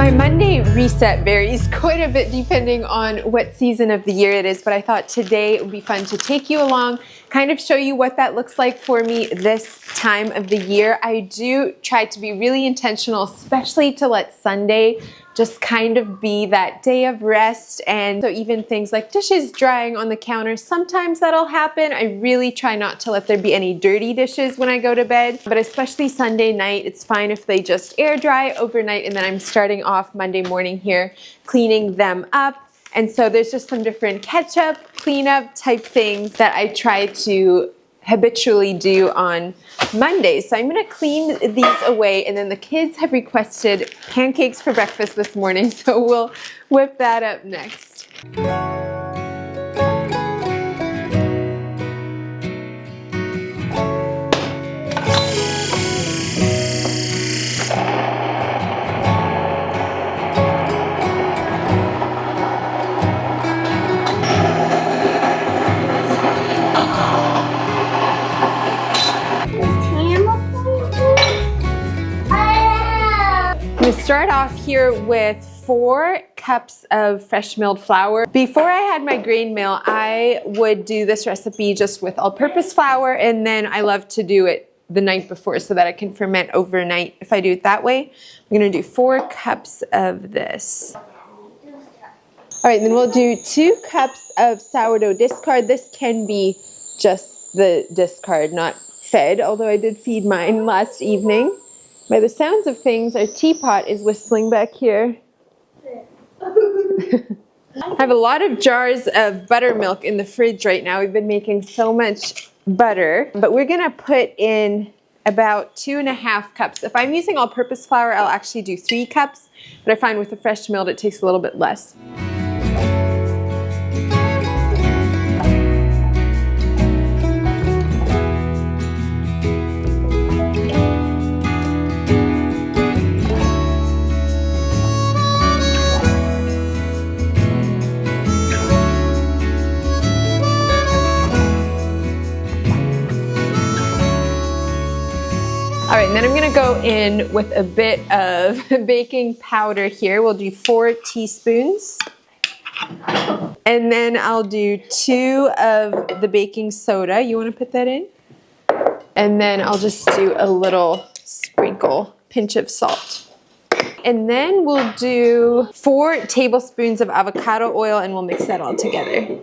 My Monday reset varies quite a bit depending on what season of the year it is, but I thought today it would be fun to take you along, kind of show you what that looks like for me this time of the year. I do try to be really intentional, especially to let Sunday just kind of be that day of rest. And so even things like dishes drying on the counter, sometimes that'll happen. I really try not to let there be any dirty dishes when I go to bed, but especially Sunday night, it's fine if they just air dry overnight, and then I'm starting off Monday morning here cleaning them up. And so there's just some different catch-up, cleanup type things that I try to habitually do on Mondays. So I'm gonna clean these away, and then the kids have requested pancakes for breakfast this morning, so we'll whip that up next. I'm going to start off here with 4 cups of fresh milled flour. Before I had my grain mill, I would do this recipe just with all-purpose flour, and then I love to do it the night before so that I can ferment overnight if I do it that way. I'm going to do 4 cups of this. All right, then we'll do 2 cups of sourdough discard. This can be just the discard, not fed, although I did feed mine last evening. By the sounds of things, our teapot is whistling back here. I have a lot of jars of buttermilk in the fridge right now. We've been making so much butter, but we're gonna put in about 2.5 cups. If I'm using all-purpose flour, I'll actually do 3 cups, but I find with the fresh milled, it takes a little bit less. All right, and then I'm gonna go in with a bit of baking powder here. We'll do 4 teaspoons. And then I'll do 2 of the baking soda. You wanna put that in? And then I'll just do a little sprinkle, pinch of salt. And then we'll do 4 tablespoons of avocado oil, and we'll mix that all together.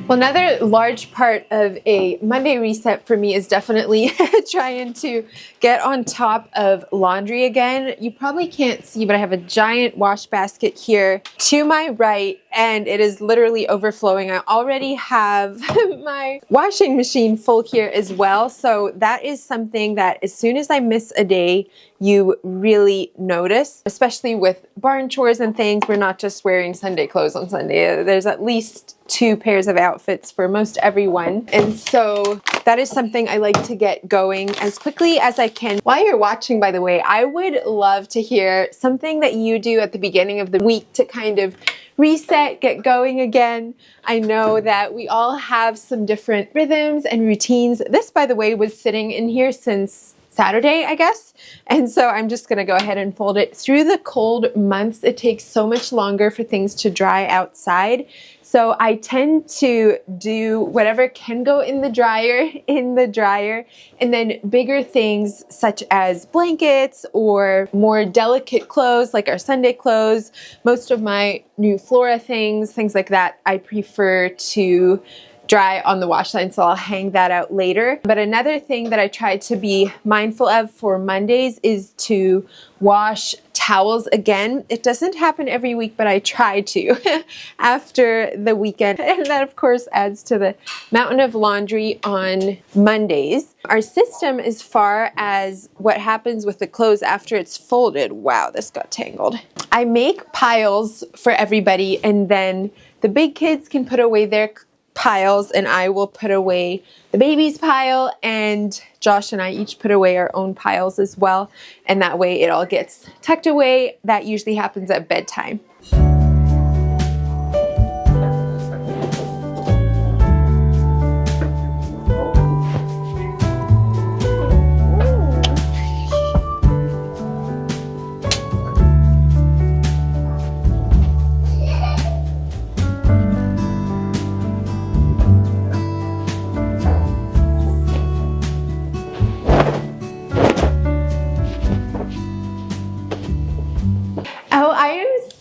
Well, another large part of a Monday reset for me is definitely trying to get on top of laundry again. You probably can't see, but I have a giant wash basket here to my right, and it is literally overflowing. I already have my washing machine full here as well. So that is something that as soon as I miss a day, you really notice, especially with barn chores and things. We're not just wearing Sunday clothes on Sunday. There's at least 2 pairs of outfits for most everyone. And so that is something I like to get going as quickly as I can. While you're watching, by the way, I would love to hear something that you do at the beginning of the week to kind of reset, get going again. I know that we all have some different rhythms and routines. This, by the way, was sitting in here since Saturday, I guess. And so I'm just gonna go ahead and fold it. Through the cold months, it takes so much longer for things to dry outside. So I tend to do whatever can go in the dryer, and then bigger things such as blankets or more delicate clothes like our Sunday clothes, most of my new Flora things like that, I prefer to dry on the wash line, so I'll hang that out later. But another thing that I try to be mindful of for Mondays is to wash towels again. It doesn't happen every week, but I try to after the weekend. And that of course adds to the mountain of laundry on Mondays. Our system as far as what happens with the clothes after it's folded, wow, this got tangled. I make piles for everybody, and then the big kids can put away their piles, and I will put away the baby's pile, and Josh and I each put away our own piles as well, and that way it all gets tucked away. That usually happens at bedtime.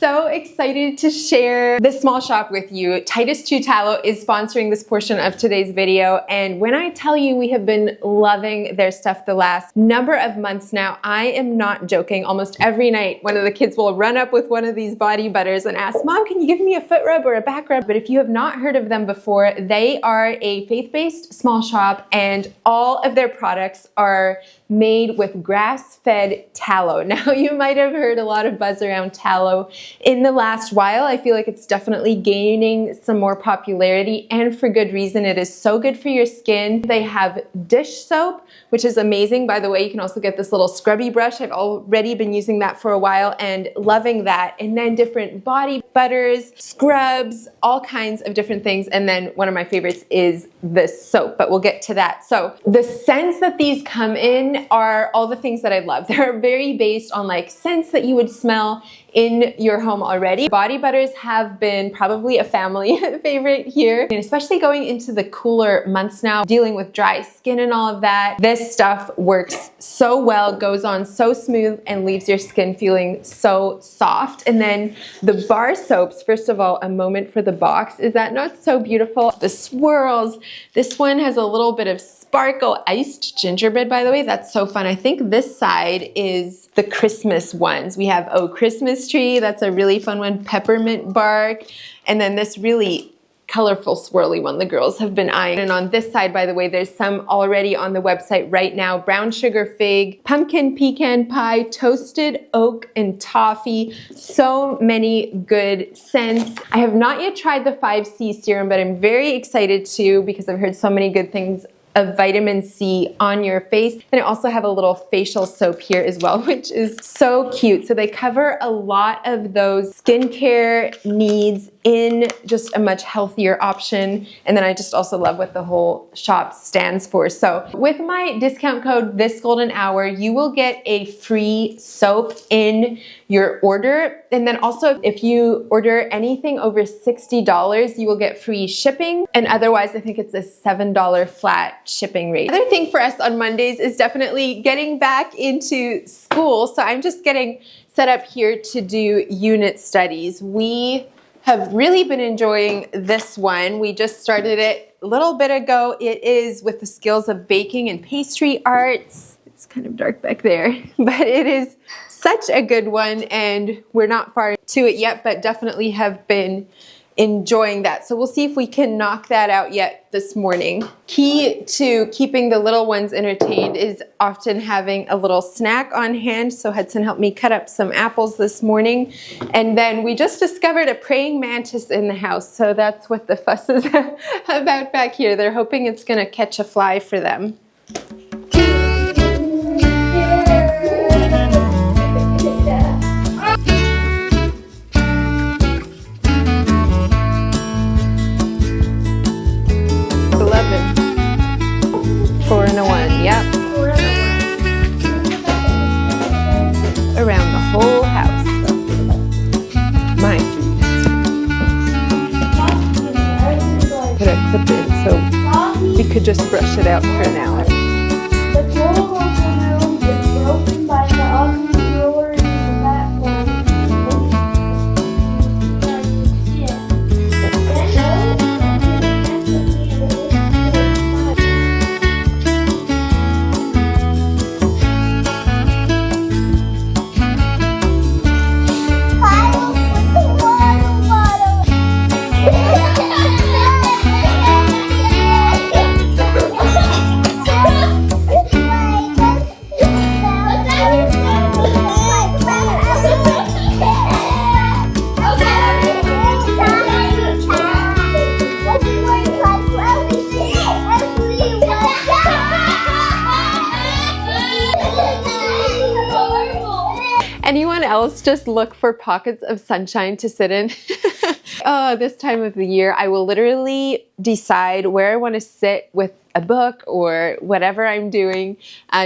So excited to share this small shop with you. Titus 2 Tallow is sponsoring this portion of today's video, and when I tell you we have been loving their stuff the last number of months now, I am not joking. Almost every night one of the kids will run up with one of these body butters and ask, Mom, can you give me a foot rub or a back rub? But if you have not heard of them before, they are a faith-based small shop, and all of their products are made with grass-fed tallow. Now, you might have heard a lot of buzz around tallow in the last while. I feel like it's definitely gaining some more popularity, and for good reason. It is so good for your skin. They have dish soap, which is amazing. By the way, you can also get this little scrubby brush. I've already been using that for a while and loving that. And then different body butters, scrubs, all kinds of different things. And then one of my favorites is this soap, but we'll get to that. So the scents that these come in are all the things that I love. They're very based on like scents that you would smell in your home already. Body butters have been probably a family favorite here, and especially going into the cooler months now, dealing with dry skin and all of that. This stuff works so well, goes on so smooth, and leaves your skin feeling so soft. And then the bar soaps, first of all, a moment for the box. Is that not so beautiful? The swirls. This one has a little bit of sparkle iced gingerbread, by the way. That's so fun. I think this side is the Christmas ones. We have Christmas tree. That's a really fun one. Peppermint bark. And then this really colorful swirly one the girls have been eyeing. And on this side, by the way, there's some already on the website right now. Brown sugar fig, pumpkin pecan pie, toasted oak and toffee. So many good scents. I have not yet tried the 5C serum, but I'm very excited to, because I've heard so many good things of vitamin C on your face. And I also have a little facial soap here as well, which is so cute. So they cover a lot of those skincare needs in just a much healthier option. And then I just also love what the whole shop stands for. So with my discount code, This Golden Hour, you will get a free soap in your order. And then also if you order anything over $60, you will get free shipping. And otherwise, I think it's a $7 flat shipping rate. Another thing for us on Mondays is definitely getting back into school. So I'm just getting set up here to do unit studies. We have really been enjoying this one. We just started it a little bit ago. It is with the skills of baking and pastry arts. It's kind of dark back there, but it is such a good one, and we're not far to it yet, but definitely have been enjoying that. So we'll see if we can knock that out yet this morning. Key to keeping the little ones entertained is often having a little snack on hand. So Hudson helped me cut up some apples this morning. And then we just discovered a praying mantis in the house. So that's what the fuss is about back here. They're hoping it's gonna catch a fly for them. 4 and a 1, yep. Around the whole house. My food. Put a clip in so we could just brush it out for now. The total room is broken by the ugly roller in the background. Anyone else just look for pockets of sunshine to sit in? Oh, this time of the year, I will literally decide where I want to sit with a book or whatever I'm doing,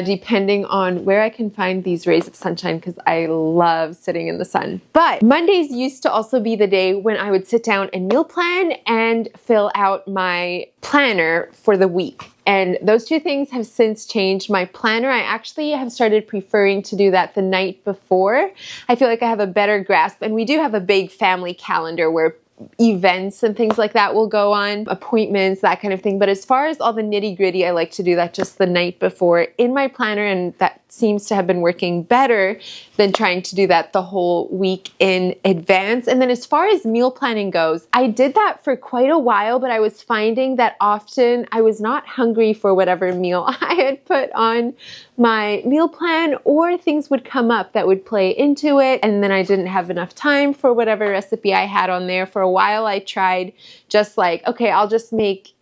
depending on where I can find these rays of sunshine, because I love sitting in the sun. But Mondays used to also be the day when I would sit down and meal plan and fill out my planner for the week. And those two things have since changed. My planner, I actually have started preferring to do that the night before. I feel like I have a better grasp, and we do have a big family calendar where events and things like that will go on, appointments, that kind of thing. But as far as all the nitty-gritty, I like to do that just the night before in my planner, and that seems to have been working better than trying to do that the whole week in advance. And then as far as meal planning goes, I did that for quite a while, but I was finding that often I was not hungry for whatever meal I had put on my meal plan, or things would come up that would play into it, and then I didn't have enough time for whatever recipe I had on there. For a while I tried just like, okay, I'll just make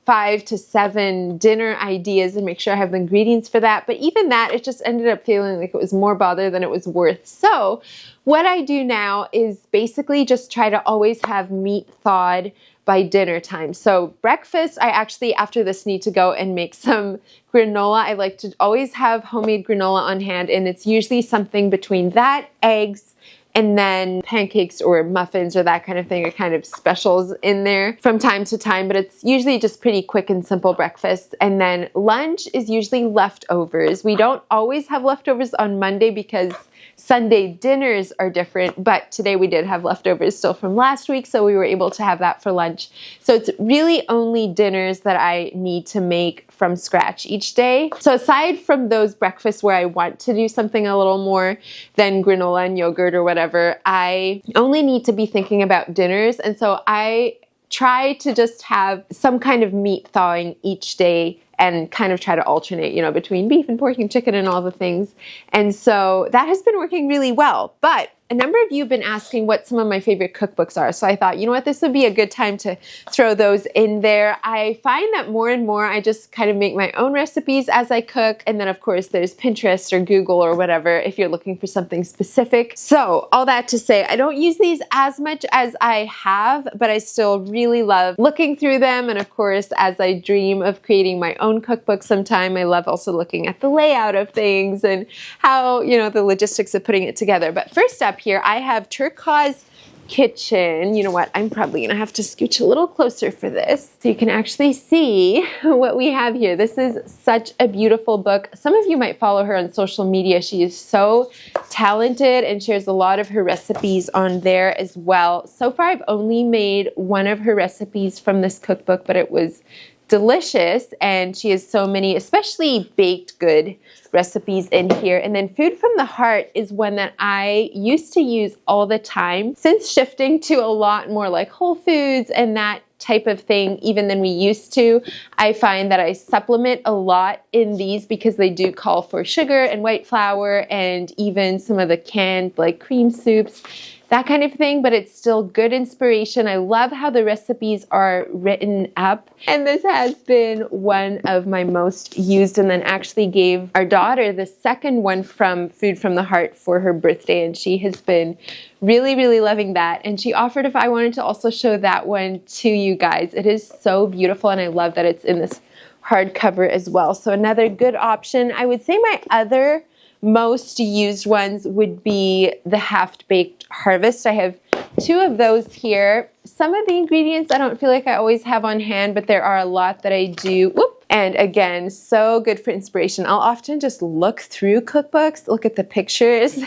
5 to 7 dinner ideas and make sure I have the ingredients for that. But even that, it just ended up feeling like it was more bother than it was worth. So what I do now is basically just try to always have meat thawed by dinner time. So breakfast, I actually after this need to go and make some granola. I like to always have homemade granola on hand, and it's usually something between that, eggs, and then pancakes or muffins or that kind of thing, are kind of specials in there from time to time, but it's usually just pretty quick and simple breakfast. And then lunch is usually leftovers. We don't always have leftovers on Monday because Sunday dinners are different, but today we did have leftovers still from last week, so we were able to have that for lunch. So it's really only dinners that I need to make from scratch each day. So aside from those breakfasts where I want to do something a little more than granola and yogurt or whatever, I only need to be thinking about dinners. And so I try to just have some kind of meat thawing each day and kind of try to alternate, between beef and pork and chicken and all the things. And so that has been working really well. But a number of you have been asking what some of my favorite cookbooks are. So I thought, this would be a good time to throw those in there. I find that more and more I just kind of make my own recipes as I cook. And then of course there's Pinterest or Google or whatever if you're looking for something specific. So all that to say, I don't use these as much as I have, but I still really love looking through them. And of course, as I dream of creating my own cookbook sometime, I love also looking at the layout of things and how, the logistics of putting it together. But first up here, I have Turkuaz Kitchen. You know what? I'm probably gonna have to scooch a little closer for this so you can actually see what we have here. This is such a beautiful book. Some of you might follow her on social media. She is so talented and shares a lot of her recipes on there as well. So far, I've only made one of her recipes from this cookbook, but it was delicious, and she has so many, especially baked good recipes in here. And then Food from the Heart is one that I used to use all the time. Since shifting to a lot more like Whole Foods and that type of thing even than we used to, I find that I supplement a lot in these because they do call for sugar and white flour and even some of the canned like cream soups, that kind of thing, but it's still good inspiration. I love how the recipes are written up, and this has been one of my most used, and then actually gave our daughter the second one from Food from the Heart for her birthday, and she has been really, really loving that. And she offered if I wanted to also show that one to you guys. It is so beautiful, and I love that it's in this hardcover as well. So another good option. I would say my other most used ones would be the Half-Baked Harvest. I have two of those here. Some of the ingredients I don't feel like I always have on hand, but there are a lot that I do. Whoop. And again, so good for inspiration. I'll often just look through cookbooks, look at the pictures,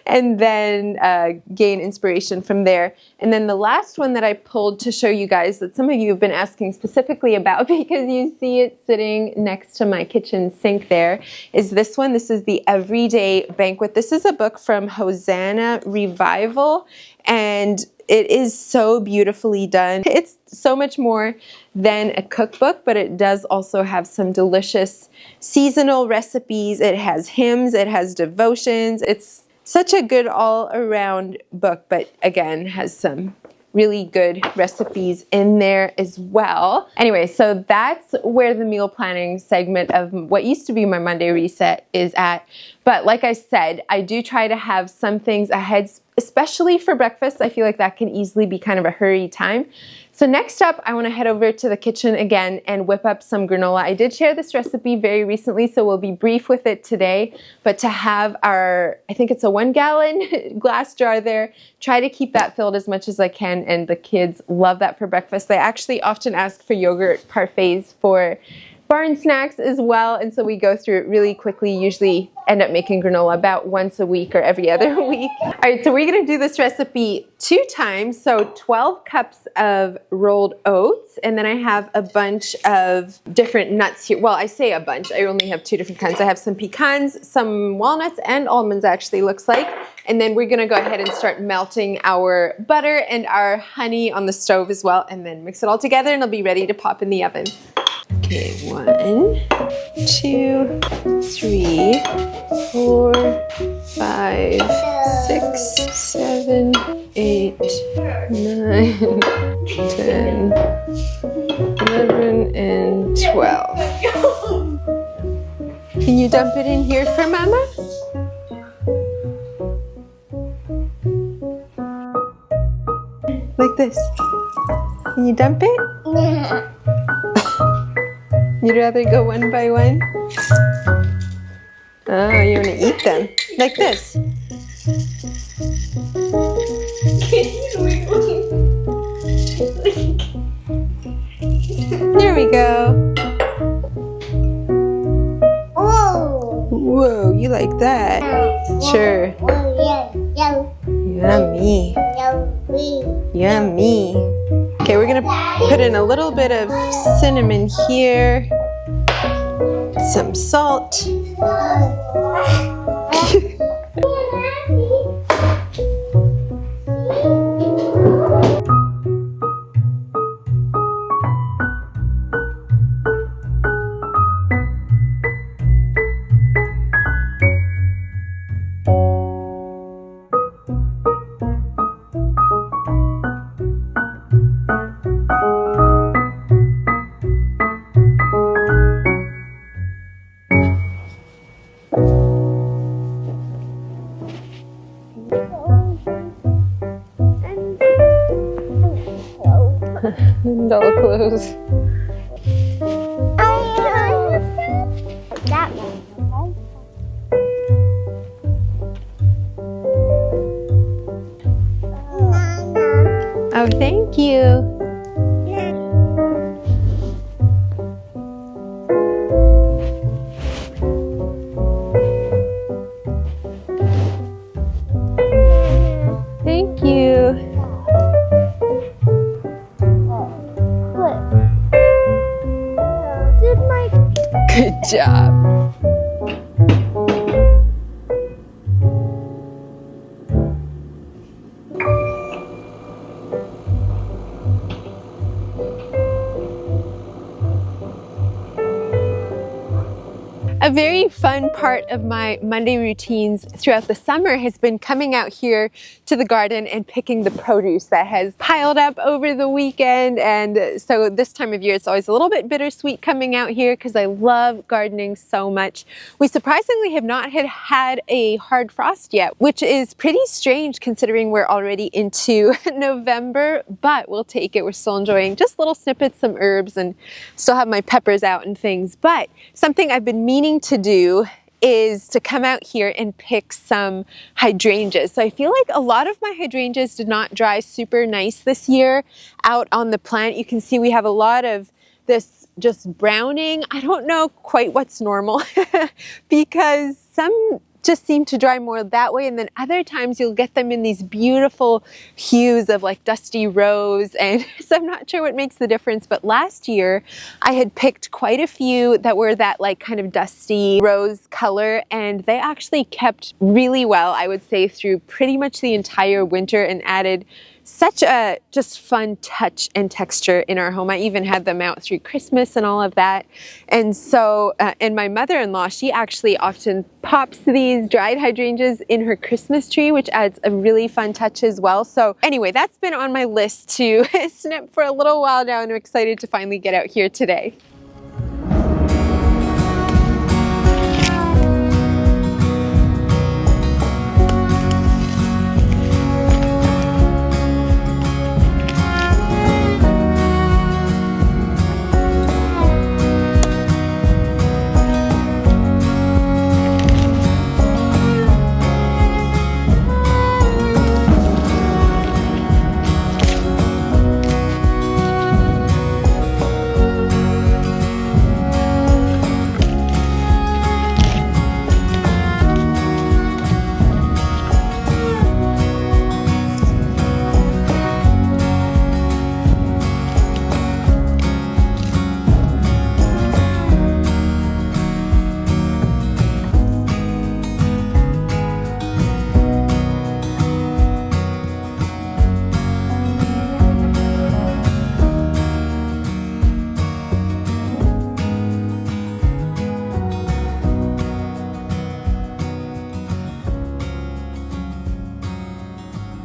and then gain inspiration from there. And then the last one that I pulled to show you guys that some of you have been asking specifically about because you see it sitting next to my kitchen sink there is this one. This is the Everyday Banquet. This is a book from Hosanna Revival, and it is so beautifully done. It's so much more than a cookbook, but it does also have some delicious seasonal recipes. It has hymns, it has devotions. It's such a good all-around book, but again, has some really good recipes in there as well. Anyway, so that's where the meal planning segment of what used to be my Monday Reset is at. But like I said, I do try to have some things ahead, especially for breakfast. I feel like that can easily be kind of a hurry time. So next up, I want to head over to the kitchen again and whip up some granola. I did share this recipe very recently, so we'll be brief with it today. But to have our, I think it's a 1 gallon glass jar there, try to keep that filled as much as I can, and the kids love that for breakfast. They actually often ask for yogurt parfaits for barn snacks as well, and so we go through it really quickly. Usually end up making granola about once a week or every other week. All right, so we're gonna do this recipe 2 times. So 12 cups of rolled oats, and then I have a bunch of different nuts here. Well, I say a bunch, I only have 2 different kinds. I have some pecans, some walnuts, and almonds actually looks like. And then we're gonna go ahead and start melting our butter and our honey on the stove as well, and then mix it all together and it'll be ready to pop in the oven. Okay, 1, 2, 3, 4, 5, 6, 7, 8, 9, 10, 11, and 12. Can you dump it in here for Mama? Like this. Can you dump it? Yeah. You'd rather go one by one? Oh, you want to eat them. Like this. There we go. Oh. Whoa, you like that? Sure. Yummy. Yummy. Okay, we're gonna put in a little bit of cinnamon here, some salt. And all close. That one, okay? Oh, thank you. Thank you. Good job. A very fun part of my Monday routines throughout the summer has been coming out here to the garden and picking the produce that has piled up over the weekend. And so this time of year, it's always a little bit bittersweet coming out here because I love gardening so much. We surprisingly have not had a hard frost yet, which is pretty strange considering we're already into November, but we'll take it. We're still enjoying just little snippets, some herbs, and still have my peppers out and things. But something I've been meaning to do is to come out here and pick some hydrangeas. So I feel like a lot of my hydrangeas did not dry super nice this year out on the plant. You can see we have a lot of this just browning. I don't know quite what's normal because some just seem to dry more that way, and then other times you'll get them in these beautiful hues of like dusty rose, and so I'm not sure what makes the difference. But last year I had picked quite a few that were that like kind of dusty rose color, and they actually kept really well, I would say, through pretty much the entire winter and added such a just fun touch and texture in our home. I even had them out through Christmas and all of that. And so, and my mother-in-law, she actually often pops these dried hydrangeas in her Christmas tree, which adds a really fun touch as well. So anyway, that's been on my list to snip for a little while now, and I'm excited to finally get out here today.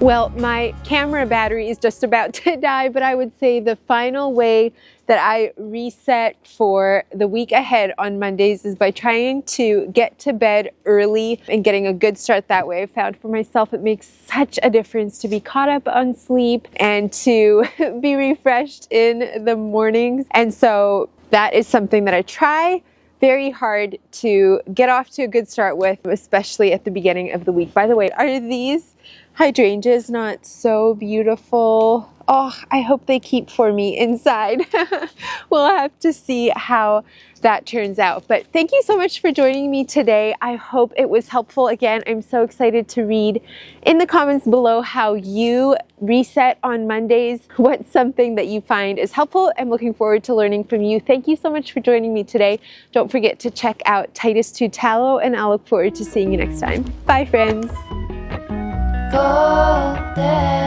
Well, my camera battery is just about to die, but I would say the final way that I reset for the week ahead on Mondays is by trying to get to bed early and getting a good start that way. I found for myself it makes such a difference to be caught up on sleep and to be refreshed in the mornings. And so that is something that I try very hard to get off to a good start with, especially at the beginning of the week. By the way, are these hydrangeas not so beautiful? Oh, I hope they keep for me inside. We'll have to see how that turns out. But thank you so much for joining me today. I hope it was helpful. Again, I'm so excited to read in the comments below how you reset on Mondays. What's something that you find is helpful? I'm looking forward to learning from you. Thank you so much for joining me today. Don't forget to check out Titus 2 Tallow, and I'll look forward to seeing you next time. Bye, friends. Golden.